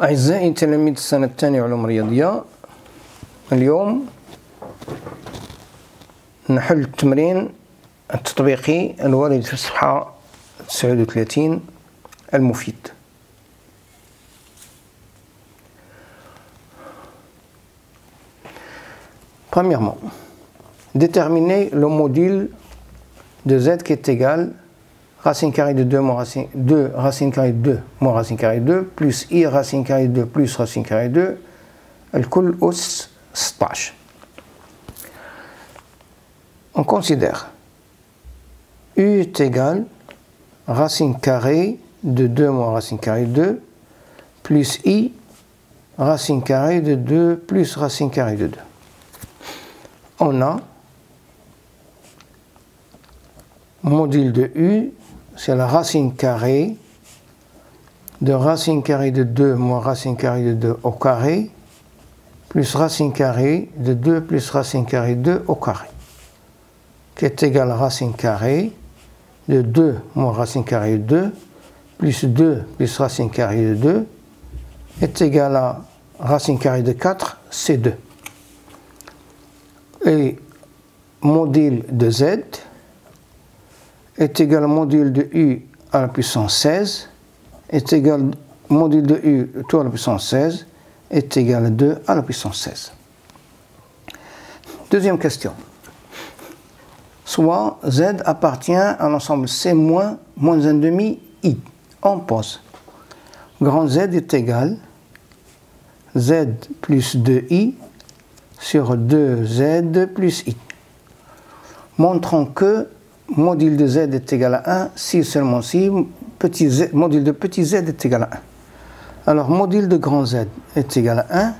أعزائي تلاميذ السنة الثانية علوم رياضية، اليوم نحل التمرين التطبيقي الوارد في الصفحة 39 المفيد. Premièrement, déterminer le module de z qui est égal racine carrée de 2 moins racine 2 racine carrée de 2 moins racine carrée de 2 plus i racine carrée de 2 plus racine carrée de 2 الكل أس 16. On considère u est égal racine carrée de 2 moins racine carrée de 2 plus i racine carrée de 2 plus racine carrée de 2. On a module de u, c'est la racine carrée de racine carrée de 2 moins racine carrée de 2 au carré, plus racine carrée de 2 plus racine carrée de 2 au carré, qui est égal à racine carrée de 2 moins racine carrée de 2, plus 2 plus racine carrée de 2, est égal à racine carrée de 4, c'est 2. Et module de z est égal au module de u à la puissance 16, est égal module de u tout à la puissance 16, est égal à 2 à la puissance 16. Deuxième question. Soit z appartient à l'ensemble c moins 1,5 i. On pose. Grand z est égal z plus 2i sur 2z plus i. Montrons que module de z est égal à 1 si seulement si petit z, module de petit z est égal à 1. Alors module de grand z est égal à 1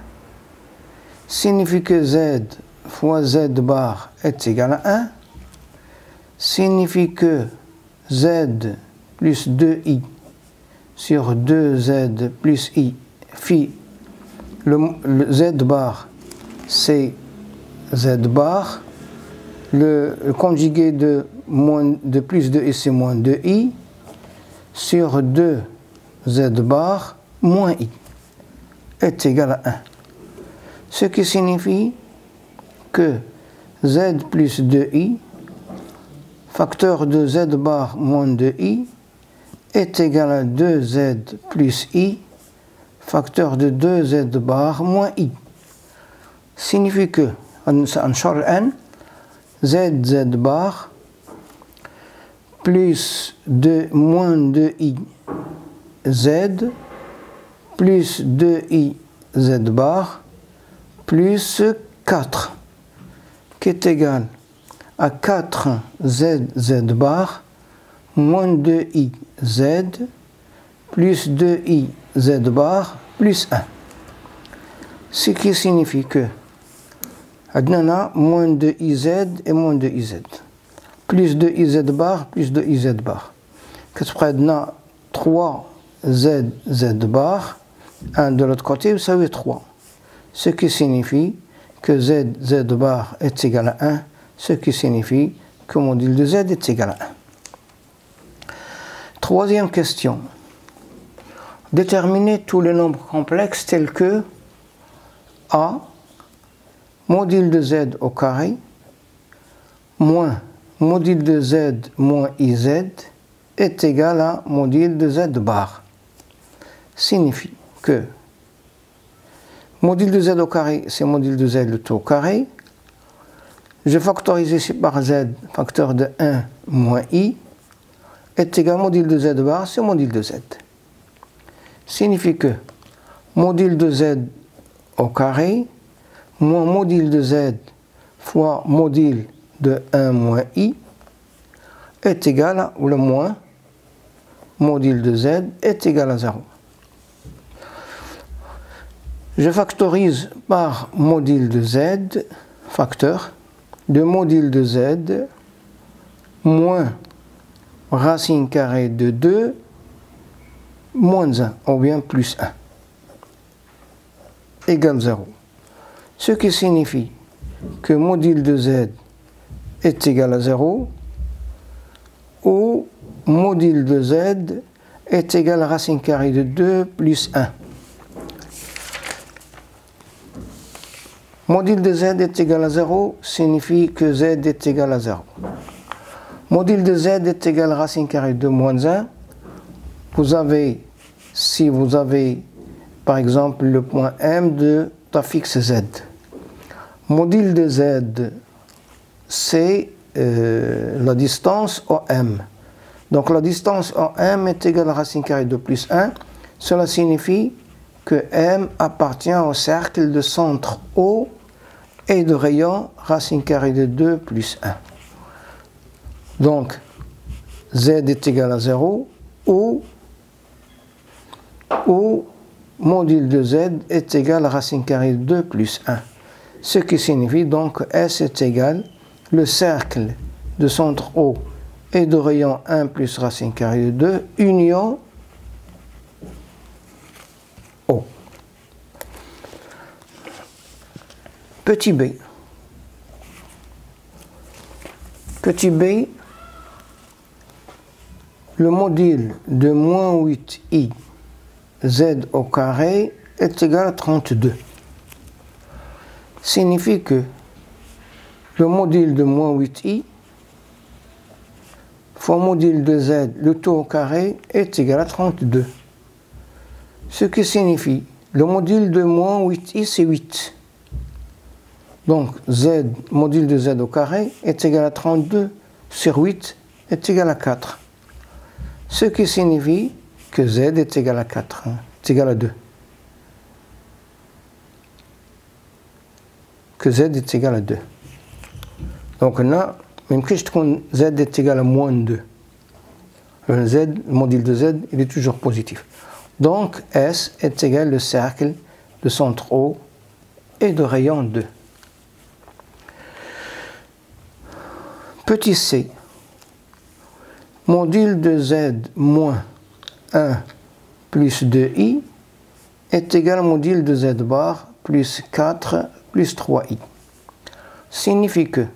signifie que z fois z bar est égal à 1 signifie que z plus 2i sur 2z plus i phi le z bar c'est z bar, le conjugué de plus de i c'est moins 2i sur 2 z bar moins i est égal à 1. Ce qui signifie que z plus 2i facteur de z bar moins 2i est égal à 2z plus i facteur de 2z bar moins i. Signifie que n z bar plus 2 moins 2i z plus 2i z bar plus 4 qui est égal à 4 z bar moins 2i z plus 2i z bar plus 1. Ce qui signifie que عندنا moins de iz et moins de iz. Plus de iz bar, plus de iz bar. كتبقى عندنا 3z z bar, 1 de l'autre côté, vous savez 3. Ce qui signifie que z bar est égal à 1, ce qui signifie que module de z est égal à 1. Troisième question. Déterminer tous les nombres complexes tels que a module de z au carré moins module de z moins iz est égal à module de z bar. Signifie que module de z au carré c'est module de z le tout au carré. Je factorise ici par z, facteur de 1 moins i est égal à module de z bar, c'est module de z. Signifie que module de z au carré moins module de z fois module de 1 moins i est égal à, ou le moins, module de z est égal à 0. Je factorise par module de z, facteur, de module de z moins racine carrée de 2 moins 1, ou bien plus 1, égale 0. Ce qui signifie que module de z est égal à 0 ou module de z est égal à racine carrée de 2 plus 1. Module de z est égal à 0 signifie que z est égal à 0. Module de z est égal à racine carrée de moins 1. Si vous avez par exemple le point M de ta fixe z. Module de z, c'est la distance OM. Donc la distance OM est égale à racine carrée de plus 1. Cela signifie que M appartient au cercle de centre O et de rayon racine carrée de 2 plus 1. Donc Z est égal à 0 ou module de Z est égal à racine carrée de 2 plus 1. Ce qui signifie donc que S est égal le cercle de centre O et de rayon 1 plus racine carrée de 2 union O. Petit b. Petit b, le module de moins 8i z au carré est égal à 32. Signifie que le module de moins 8i fois module de z, le tout au carré, est égal à 32. Ce qui signifie, le module de moins 8i, c'est 8. Donc, z, module de z au carré, est égal à 32 sur 8 est égal à 4. Ce qui signifie que z est égal à 4, est égal à 2. Que z est égal à 2. Donc là, même que z est égal à moins 2. Le z, le module de z, il est toujours positif. Donc S est égal au cercle de centre O et de rayon 2. Petit c, module de z moins 1 plus 2i est égal au module de z bar plus 4 plus 3i. Signifie que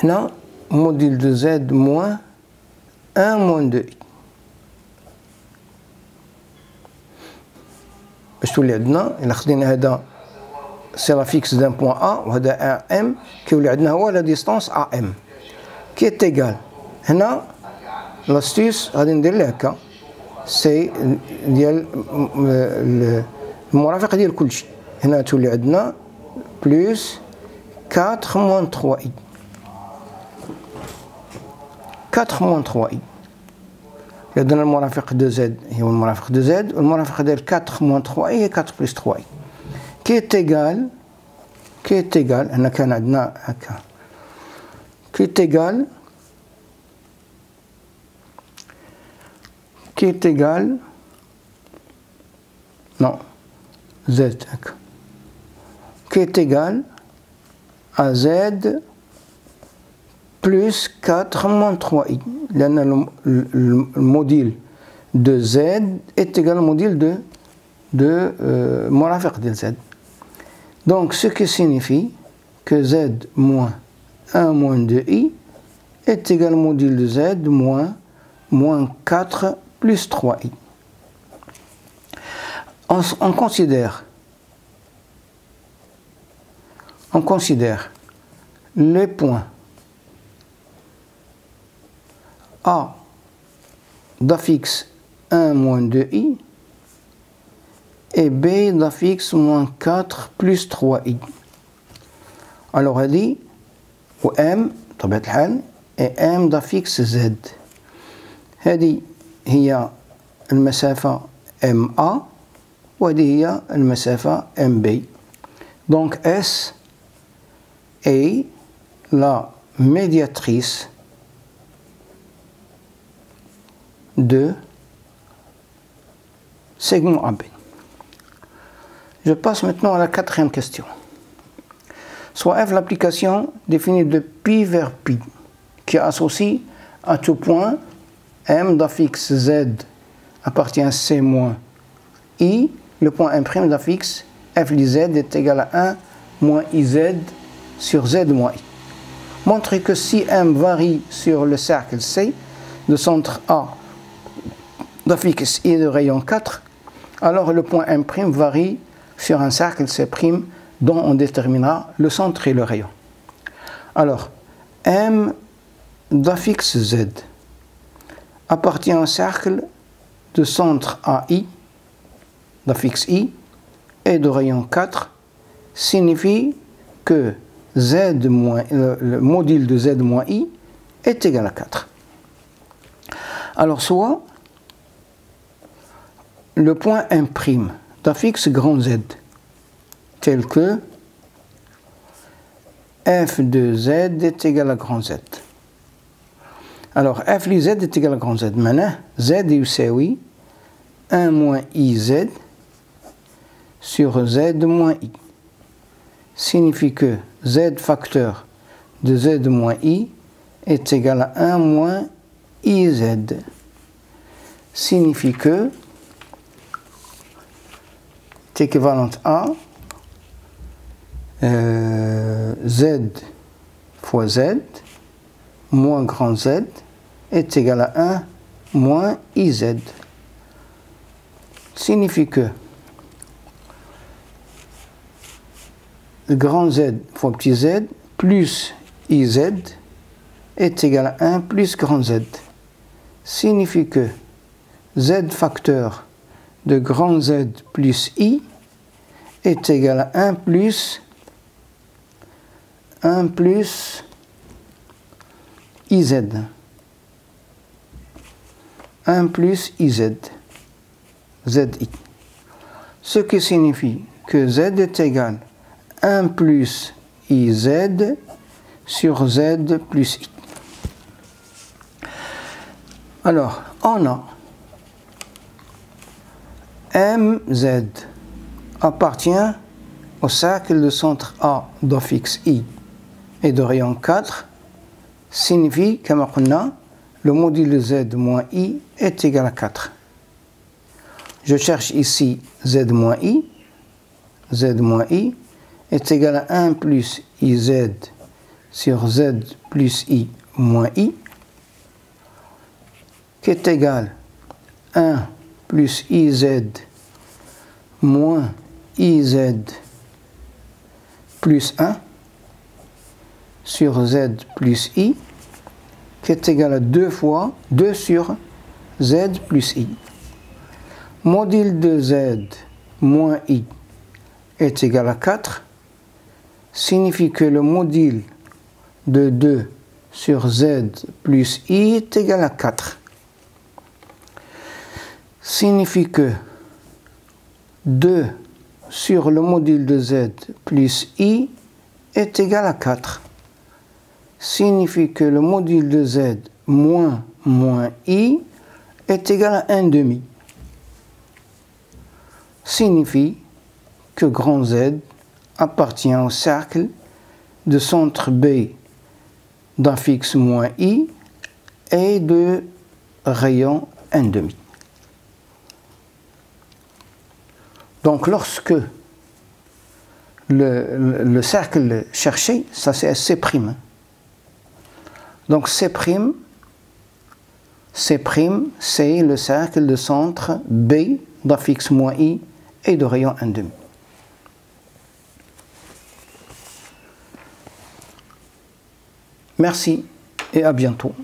là, module de z moins 1 moins 2i. باش تولي عندنا إلا خدينا هذا سي لا فيكس دان بوان A وهذا AM كيولي عندنا هو لا ديستانس AM كي est égal. هنا لاستيس غادي ندير ليه هكا سي ديال المرافق ديال كلشي. هنا تولي عندنا بلس 4 moins 3i. 4 moins 3i. عندنا المرافق دو زد هو المرافق دو زد والمرافق ديال 4 moins 3i هي 4 plus 3i. كي تيغال هنا كان عندنا هكا كي تيغال نو زد هكا كي تيغال à z plus 4 moins 3i. Le module de z est égal au module de مرافق de z. Donc ce qui signifie que z moins 1 moins 2i est égal au module de z moins 4 plus 3i. On considère les points A d'affixe 1 moins 2i et B d'affixe moins 4 plus 3i. Alors elle dit ou M طبيعة الحال et M d'affixe Z. هذه هي المسافة MA وهذه هي المسافة MB. Donc S est la médiatrice de segment AB. Je passe maintenant à la quatrième question. Soit F l'application définie de pi vers pi qui associe à tout point M d'affixe Z appartient à C moins I, le point M' d'affixe F Z est égal à 1 moins IZ sur Z moins I. Montrez que si M varie sur le cercle C de centre A d'affixe I de rayon 4, alors le point M' varie sur un cercle C' dont on déterminera le centre et le rayon. Alors, M d'affixe Z appartient au cercle de centre AI, d'affixe I, et de rayon 4, signifie que le module de Z moins I est égal à 4. Alors, soit le point M' d'affixe grand Z, tel que f de Z est égal à grand Z. Alors, f de Z est égal à grand Z. Maintenant, Z est oui 1 moins IZ sur Z moins I. Signifie que Z facteur de Z moins I est égal à 1 moins IZ. Signifie que est équivalente à Z fois Z moins grand Z est égal à 1 moins IZ. Signifie que grand Z fois petit z plus IZ est égal à 1 plus grand Z. Signifie que Z facteur de grand Z plus I est égal à 1 plus IZ. 1 plus IZ. ZI. Ce qui signifie que Z est égal à 1 plus IZ sur Z plus I. Alors, on a MZ appartient au cercle de centre A d'affixe I et de rayon 4, signifie que le module de Z moins I est égal à 4. Je cherche ici Z moins I. Z moins I est égal à 1 plus IZ sur Z plus I moins I, qui est égal à 1 plus IZ moins IZ plus 1 sur Z plus I, qui est égal à 2 sur Z plus I. Module de Z moins I est égal à 4, signifie que le module de 2 sur Z plus I est égal à 4. Signifie que 2 sur le module de Z plus I est égal à 4. Signifie que le module de Z moins I est égal à 1 demi. Signifie que grand Z appartient au cercle de centre B d'affixe moins I et de rayon 1 demi. Donc lorsque le cercle cherché, ça c'est C'. Donc C', c'est le cercle de centre B d'affixe moins I et de rayon 1 demi. Merci et à bientôt.